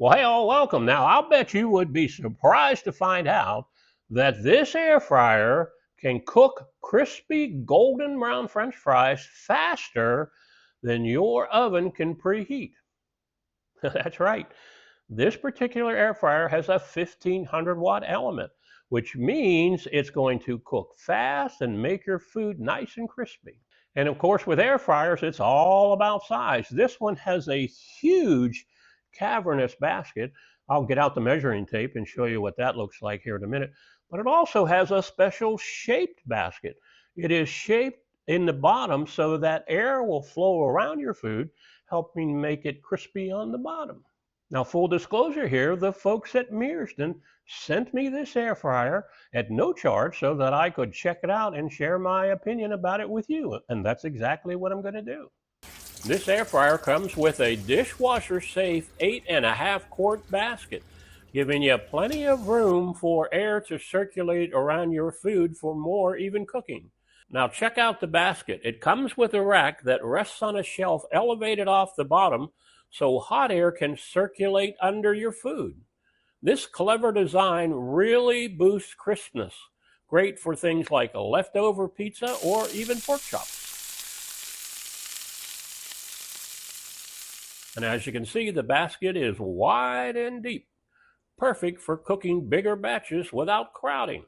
Well, hey, all welcome. Now, I'll bet you would be surprised to find out that this air fryer can cook crispy golden brown French fries faster than your oven can preheat. That's right. This particular air fryer has a 1500-watt element, which means it's going to cook fast and make your food nice and crispy. And of course, with air fryers, it's all about size. This one has a huge cavernous basket. I'll get out the measuring tape and show you what that looks like here in a minute. But it also has a special shaped basket. It is shaped in the bottom so that air will flow around your food, helping make it crispy on the bottom. Now, full disclosure here, the folks at Miraston sent me this air fryer at no charge so that I could check it out and share my opinion about it with you. And that's exactly what I'm going to do. This air fryer comes with a dishwasher-safe 8.5 quart basket, giving you plenty of room for air to circulate around your food for more even cooking. Now check out the basket. It comes with a rack that rests on a shelf elevated off the bottom so hot air can circulate under your food. This clever design really boosts crispness, great for things like a leftover pizza or even pork chops. And as you can see, the basket is wide and deep, perfect for cooking bigger batches without crowding.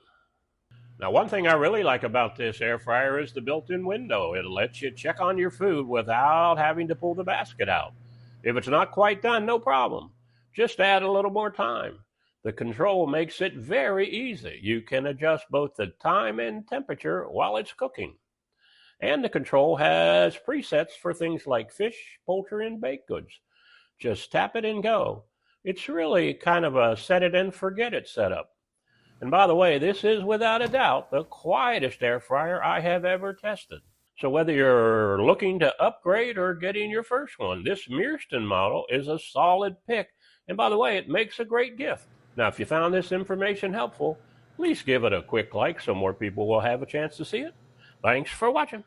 Now, one thing I really like about this air fryer is the built-in window. It lets you check on your food without having to pull the basket out. If it's not quite done, no problem. Just add a little more time. The control makes it very easy. You can adjust both the time and temperature while it's cooking. And the control has presets for things like fish, poultry, and baked goods. Just tap it and go. It's really kind of a set it and forget it setup. And by the way, this is without a doubt the quietest air fryer I have ever tested. So whether you're looking to upgrade or getting your first one, this Miraston model is a solid pick. And by the way, it makes a great gift. Now, if you found this information helpful, please give it a quick like so more people will have a chance to see it. Thanks for watching.